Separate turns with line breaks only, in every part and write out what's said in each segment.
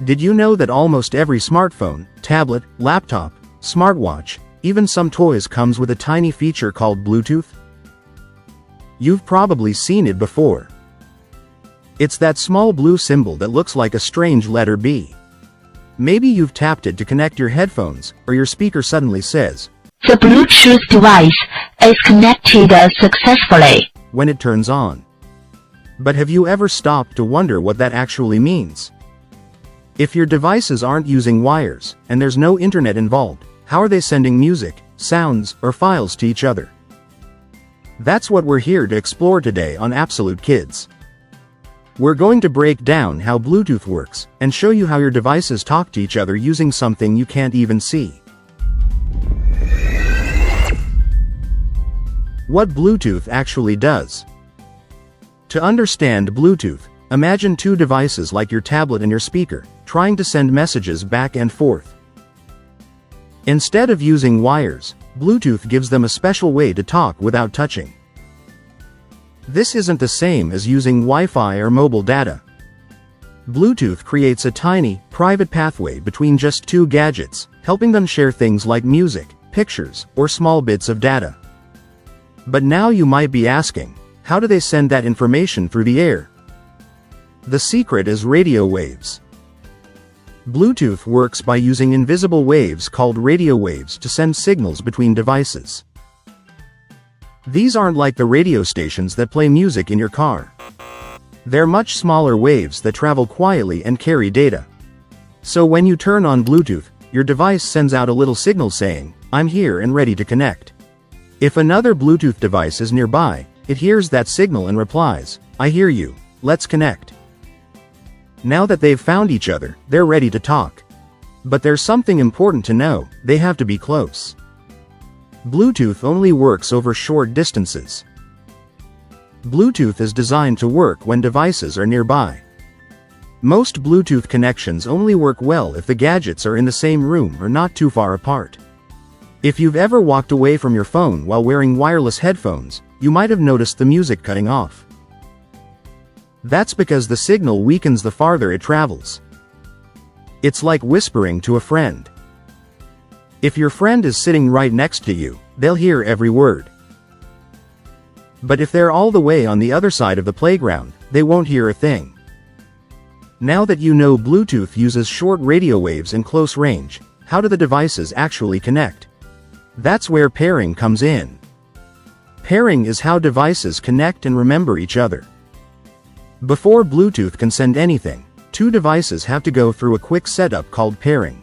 Did you know that almost every smartphone, tablet, laptop, smartwatch, even some toys comes with a tiny feature called Bluetooth? You've probably seen it before. It's that small blue symbol that looks like a strange letter B. Maybe you've tapped it to connect your headphones, or your speaker suddenly says,
"The Bluetooth device is connected successfully,"
when it turns on. But have you ever stopped to wonder what that actually means? If your devices aren't using wires, and there's no internet involved, how are they sending music, sounds, or files to each other? That's what we're here to explore today on Absolute Kids. We're going to break down how Bluetooth works, and show you how your devices talk to each other using something you can't even see. What Bluetooth actually does. To understand Bluetooth, imagine two devices like your tablet and your speaker, trying to send messages back and forth. Instead of using wires, Bluetooth gives them a special way to talk without touching. This isn't the same as using Wi-Fi or mobile data. Bluetooth creates a tiny, private pathway between just two gadgets, helping them share things like music, pictures, or small bits of data. But now you might be asking, how do they send that information through the air? The secret is radio waves. Bluetooth works by using invisible waves called radio waves to send signals between devices. These aren't like the radio stations that play music in your car. They're much smaller waves that travel quietly and carry data. So when you turn on Bluetooth, your device sends out a little signal saying, "I'm here and ready to connect." If another Bluetooth device is nearby, it hears that signal and replies, "I hear you, let's connect." Now that they've found each other, they're ready to talk. But there's something important to know: they have to be close. Bluetooth only works over short distances. Bluetooth is designed to work when devices are nearby. Most Bluetooth connections only work well if the gadgets are in the same room or not too far apart. If you've ever walked away from your phone while wearing wireless headphones, you might have noticed the music cutting off. That's because the signal weakens the farther it travels. It's like whispering to a friend. If your friend is sitting right next to you, they'll hear every word. But if they're all the way on the other side of the playground, they won't hear a thing. Now that you know Bluetooth uses short radio waves in close range, how do the devices actually connect? That's where pairing comes in. Pairing is how devices connect and remember each other. Before Bluetooth can send anything, two devices have to go through a quick setup called pairing.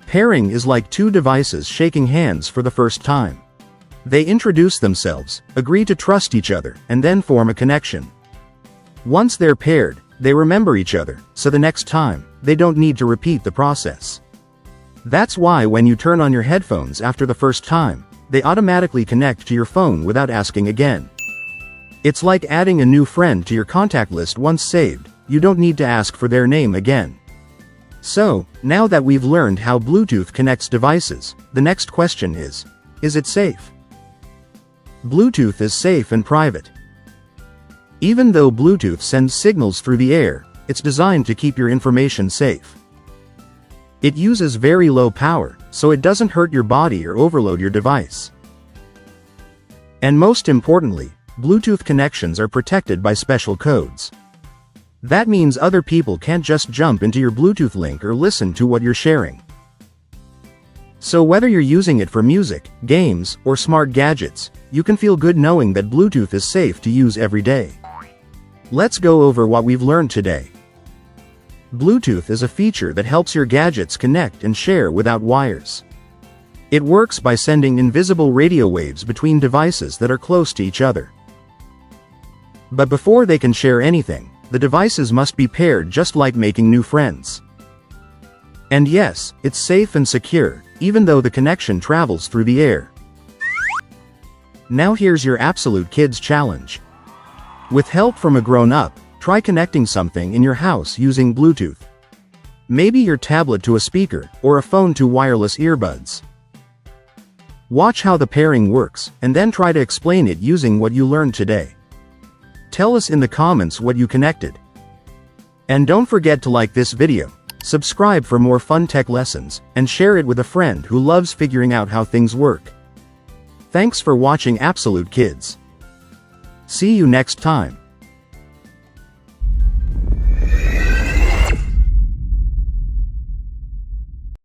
Pairing is like two devices shaking hands for the first time. They introduce themselves, agree to trust each other, and then form a connection. Once they're paired, they remember each other, so the next time, they don't need to repeat the process. That's why when you turn on your headphones after the first time, they automatically connect to your phone without asking again. It's like adding a new friend to your contact list once saved. You don't need to ask for their name again. So, now that we've learned how Bluetooth connects devices, the next question is it safe? Bluetooth is safe and private. Even though Bluetooth sends signals through the air, it's designed to keep your information safe. It uses very low power, so it doesn't hurt your body or overload your device. And most importantly, Bluetooth connections are protected by special codes. That means other people can't just jump into your Bluetooth link or listen to what you're sharing. So whether you're using it for music, games, or smart gadgets, you can feel good knowing that Bluetooth is safe to use every day. Let's go over what we've learned today. Bluetooth is a feature that helps your gadgets connect and share without wires. It works by sending invisible radio waves between devices that are close to each other. But before they can share anything, the devices must be paired just like making new friends. And yes, it's safe and secure, even though the connection travels through the air. Now here's your Absolute Kids challenge. With help from a grown-up, try connecting something in your house using Bluetooth. Maybe your tablet to a speaker, or a phone to wireless earbuds. Watch how the pairing works, and then try to explain it using what you learned today. Tell us in the comments what you connected. And don't forget to like this video, Subscribe for more fun tech lessons, and share it with a friend who loves figuring out how things work. Thanks for watching Absolute Kids. See you next time.